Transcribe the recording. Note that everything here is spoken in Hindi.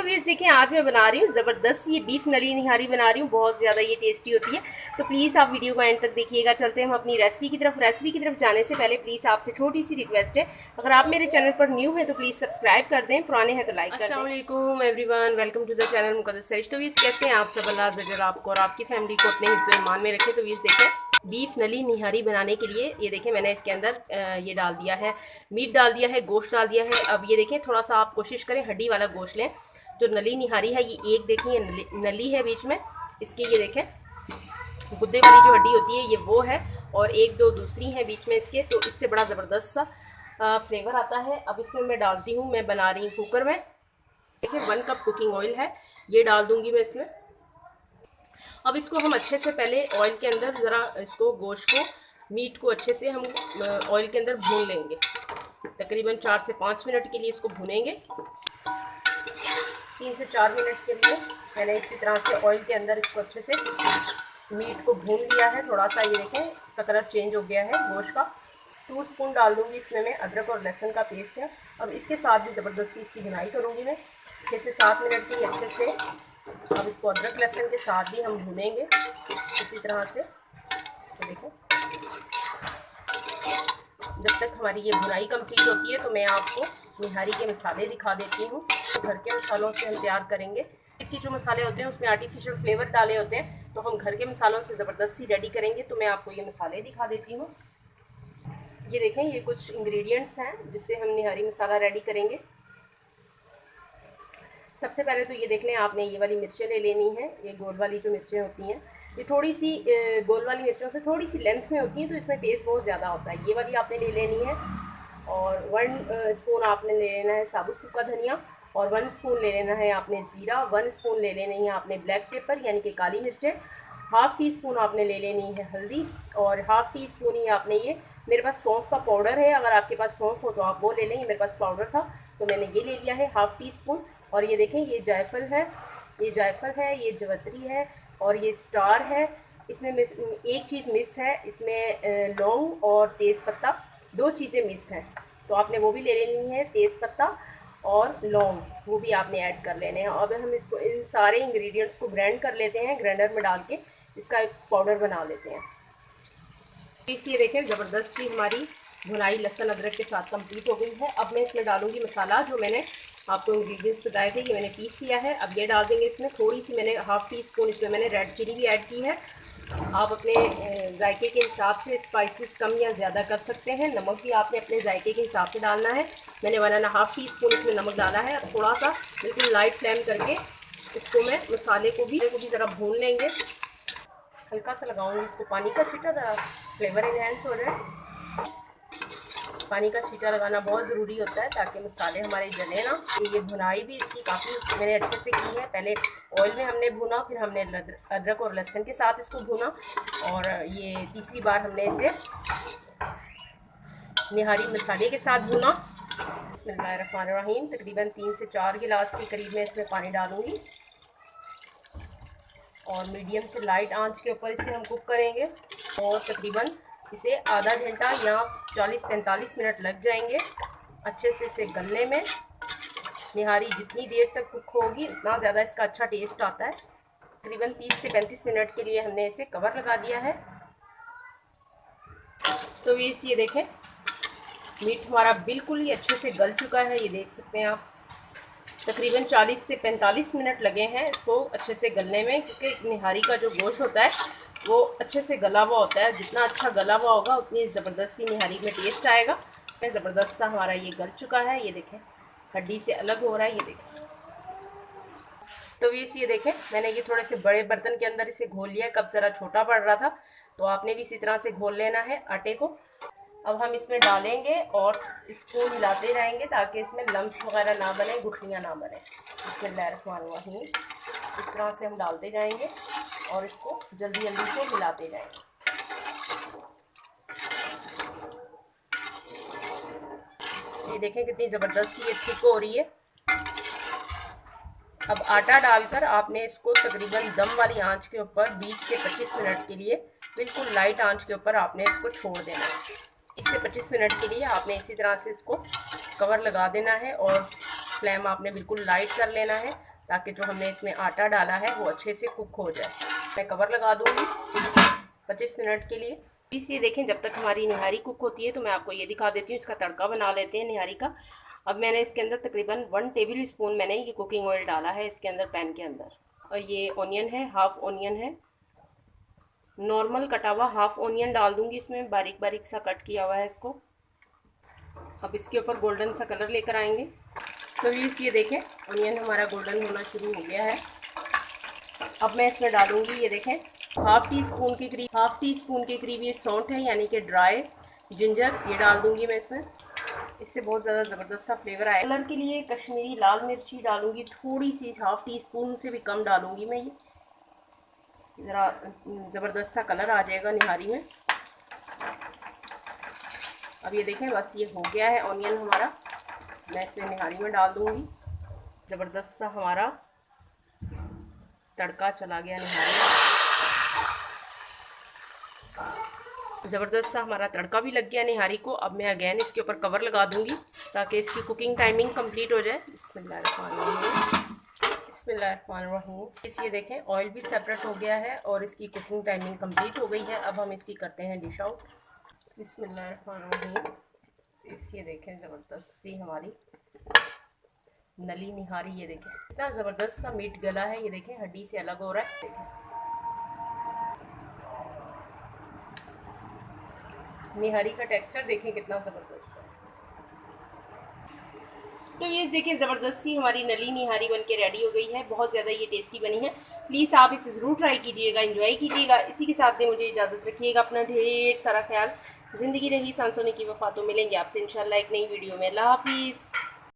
तो व्यूअर्स देखिए, आज मैं बना रही हूँ ज़बरदस्त ये बीफ नली निहारी बना रही हूँ। बहुत ज़्यादा ये टेस्टी होती है। तो प्लीज़ आप वीडियो को एंड तक देखिएगा। चलते हैं हम अपनी रेसिपी की तरफ। रेसिपी की तरफ जाने से पहले प्लीज़ आपसे छोटी सी रिक्वेस्ट है, अगर आप मेरे चैनल पर न्यू हैं तो प्लीज़ सब्सक्राइब कर दें, पुराने हैं तो लाइक कर दें। अस्सलाम वालेकुम everyone, welcome to the channel Muqaddas Sarish. तो व्यूअर्स कैसे हैं आप सब? अल्लाह अज़्ज़ल आपको और आपकी फैमिली को अपने हिफ्ज़ ईमान में रखें। तो व्यूअर्स देखें, बीफ नली निहारी बनाने के लिए ये देखें मैंने इसके अंदर ये डाल दिया है, मीट डाल दिया है, गोश्त डाल दिया है। अब ये देखें, थोड़ा सा आप कोशिश करें हड्डी वाला गोश्त लें। जो नली निहारी है, ये एक देखें, ये नली है बीच में इसकी, ये देखें गुद्दे वाली जो हड्डी होती है ये वो है, और एक दो दूसरी है बीच में इसके। तो इससे बड़ा ज़बरदस्त सा फ्लेवर आता है। अब इसमें मैं डालती हूँ, मैं बना रही हूँ कुकर में। देखिए 1 कप कुकिंग ऑयल है, ये डाल दूँगी मैं इसमें। अब इसको हम अच्छे से पहले ऑयल के अंदर ज़रा इसको गोश्त को, मीट को अच्छे से हम ऑयल के अंदर भून लेंगे। तकरीबन 4 से 5 मिनट के लिए इसको भूनेंगे। 3 से 4 मिनट के लिए मैंने इसी तरह से ऑयल के अंदर इसको अच्छे से मीट को भून लिया है। थोड़ा सा ये देखें इसका कलर चेंज हो गया है गोश्त का। 2 स्पून डाल दूँगी इसमें मैं अदरक और लहसुन का पेस्ट है। अब इसके साथ भी ज़बरदस्ती इसकी भुनाई करूँगी मैं 6 से 7 मिनट के लिए अच्छे से। अब इसको अदरक लहसुन के साथ भी हम भूनेंगे इसी तरह से। तो देखो, जब तक हमारी ये भुनाई कंप्लीट होती है तो मैं आपको निहारी के मसाले दिखा देती हूँ। तो घर के मसालों से हम तैयार करेंगे। की जो मसाले होते हैं उसमें आर्टिफिशियल फ्लेवर डाले होते हैं, तो हम घर के मसालों से ज़बरदस्ती रेडी करेंगे। तो मैं आपको ये मसाले दिखा देती हूँ। ये देखें, ये कुछ इंग्रेडिएंट्स हैं जिससे हम निहारी मसाला रेडी करेंगे। सबसे पहले तो ये देख लें, आपने ये वाली मिर्चें ले लेनी है। ये गोल वाली जो मिर्चें होती हैं, ये थोड़ी सी गोल वाली मिर्चों से थोड़ी सी लेंथ में होती हैं, तो इसमें टेस्ट बहुत ज़्यादा होता है। ये वाली आपने ले लेनी है। और 1 स्पून आपने ले लेना है साबुत सूखा धनिया, और 1 स्पून ले लेना है आपने ज़ीरा, 1 स्पून ले लेनी है आपने ब्लैक पेपर यानी कि काली मिर्चें, हाफ़ टी स्पून आपने ले लेनी है हल्दी, और हाफ़ टी स्पून ही आपने ये, मेरे पास सौंफ का पाउडर है, अगर आपके पास सौंफ हो तो आप वो ले लें। मेरे पास पाउडर था तो मैंने ये ले लिया है हाफ़ टी स्पून। और ये देखें, ये जायफल है, ये जायफल है, ये जवतरी है, और ये स्टार है। इसमें एक चीज़ मिस है, इसमें लौंग और तेज़पत्ता, 2 चीज़ें मिस हैं, तो आपने वो भी ले लेनी है। तेज़पत्ता और लौंग वो भी आपने ऐड कर लेने हैं। अब हम इसको, इन सारे इंग्रेडिएंट्स को ग्राइंड कर लेते हैं, ग्राइंडर में डाल के इसका एक पाउडर बना लेते हैं। ये देखें, ज़बरदस्त सी हमारी भुनाई लहसुन अदरक के साथ कंप्लीट हो गई है। अब मैं इसमें डालूंगी मसाला, जो मैंने आपको इंग्रेडिएंट्स बताए थे, ये मैंने पीस किया है। अब ये डाल देंगे इसमें। थोड़ी सी मैंने हाफ़ टी स्पून इसमें मैंने रेड चिली भी ऐड की है। आप अपने जायके के हिसाब से स्पाइसेस कम या ज़्यादा कर सकते हैं। नमक भी आपने अपने जायके के हिसाब से डालना है। मैंने 1.5 टी स्पून इसमें नमक डाला है। अब थोड़ा सा बिल्कुल लाइट फ्लेम करके इसको मैं मसाले को भी ज़रा भून लेंगे। हल्का सा लगाऊंगी इसको पानी का छींटा, ज़रा फ्लेवर इन्हेंस हो रहा है। पानी का छींटा लगाना बहुत ज़रूरी होता है ताकि मसाले हमारे जले ना। ये भुनाई भी इसकी काफ़ी मैंने अच्छे से की है। पहले ऑयल में हमने भुना, फिर हमने अदरक और लहसुन के साथ इसको भुना, और ये तीसरी बार हमने इसे निहारी मसाले के साथ भुना। बिस्मिल्लाहिर्रहमानिर्रहीम। तकरीबन 3 से 4 गिलास के करीब मैं इसमें पानी डालूँगी, और मीडियम से लाइट आंच के ऊपर इसे हम कुक करेंगे। और तकरीबन इसे आधा घंटा या 40-45 मिनट लग जाएंगे अच्छे से इसे गलने में। निहारी जितनी देर तक कुक होगी उतना ज़्यादा इसका अच्छा टेस्ट आता है। तकरीबन 30 से 35 मिनट के लिए हमने इसे कवर लगा दिया है। तो ये देखें, मीट हमारा बिल्कुल ही अच्छे से गल चुका है, ये देख सकते हैं आप। तकरीबन 40 से 45 मिनट लगे हैं इसको अच्छे से गलने में, क्योंकि निहारी का जो गोश्त होता है वो अच्छे से गला हुआ होता है। जितना अच्छा गला हुआ होगा उतनी ज़बरदस्ती निहारी में टेस्ट आएगा। ज़बरदस्त सा हमारा ये गल चुका है, ये देखें हड्डी से अलग हो रहा है, ये देखें। तो ये देखें, मैंने ये थोड़े से बड़े बर्तन के अंदर इसे घोल लिया है। कब ज़रा छोटा पड़ रहा था, तो आपने भी इसी तरह से घोल लेना है आटे को। अब हम इसमें डालेंगे और इसको हिलाते जाएंगे ताकि इसमें लम्स वगैरह ना बने, गुठलियाँ ना बने। बिस्मिल्लाहिर्रहमानिर्रहीम। इस तरह से हम डालते जाएंगे और इसको जल्दी जल्दी से हिलाते जाएंगे। ये देखें कितनी ज़बरदस्त ये थिक हो रही है। अब आटा डालकर आपने इसको तकरीबन दम वाली आंच के ऊपर 20 से 25 मिनट के लिए बिल्कुल लाइट आंच के ऊपर आपने इसको छोड़ देना है। 20 से 25 मिनट के लिए आपने इसी तरह से इसको कवर लगा देना है, और फ्लेम आपने बिल्कुल लाइट कर लेना है ताकि जो हमने इसमें आटा डाला है वो अच्छे से कुक हो जाए। मैं कवर लगा दूँगी 25 मिनट के लिए। इसे देखें, जब तक हमारी निहारी कुक होती है तो मैं आपको ये दिखा देती हूँ, इसका तड़का बना लेते हैं निहारी का। अब मैंने इसके अंदर तकरीबन 1 टेबल स्पून मैंने ये कुकिंग ऑयल डाला है इसके अंदर, पैन के अंदर। और ये ऑनियन है, हाफ़ ऑनियन है, नॉर्मल कटा हुआ हाफ़ ऑनियन डाल दूँगी इसमें, बारीक बारीक सा कट किया हुआ है इसको। अब इसके ऊपर गोल्डन सा कलर लेकर आएंगे। तो ये देखें, ऑनियन हमारा गोल्डन होना शुरू हो गया है। अब मैं इसमें डालूँगी, ये देखें, हाफ़ टी स्पून के करीब ये सौंठ है, यानी कि ड्राई जिंजर, ये डाल दूँगी मैं इसमें। इससे बहुत ज़्यादा ज़बरदस्त सा फ्लेवर आएगा। कलर के लिए कश्मीरी लाल मिर्ची डालूँगी थोड़ी सी, हाफ़ टी स्पून से भी कम डालूँगी मैं। ये ज़रा ज़बरदस्त सा कलर आ जाएगा निहारी में। अब ये देखें, बस ये हो गया है ऑनियन हमारा। मैं इसमें निहारी में डाल दूँगी। ज़बरदस्त सा हमारा तड़का चला गया निहारी में। ज़बरदस्त सा हमारा तड़का भी लग गया निहारी को। अब मैं अगेन इसके ऊपर कवर लगा दूँगी ताकि इसकी कुकिंग टाइमिंग कंप्लीट हो जाए। बिस्मिल्लाहिर्रहमानिर्रहीम। ये देखें, ऑयल भी सेपरेट हो गया है और इसकी कुकिंग टाइमिंग कंप्लीट हो गई है। अब हम इसकी करते हैं डिश आउट। बिस्मिल्लाहिर्रहमानिर्रहीम। ये देखें, ज़बरदस्त सी हमारी नली निहारी। ये देखें इतना ज़बरदस्त सा मीट गला है, ये देखें हड्डी से अलग हो रहा है। निहारी का टेक्सचर देखें कितना ज़बरदस्त है। तो ये देखें, ज़बरदस्ती हमारी नली निहारी बनके रेडी हो गई है। बहुत ज़्यादा ये टेस्टी बनी है। प्लीज़ आप इसे ज़रूर ट्राई कीजिएगा, एंजॉय कीजिएगा। इसी के साथ में मुझे इजाज़त रखिएगा। अपना ढेर सारा ख्याल। ज़िंदगी रही सांसों की वफ़ा। तो मिलेंगे आपसे इंशाल्लाह एक नई वीडियो में। अल्लाह हाफिज़।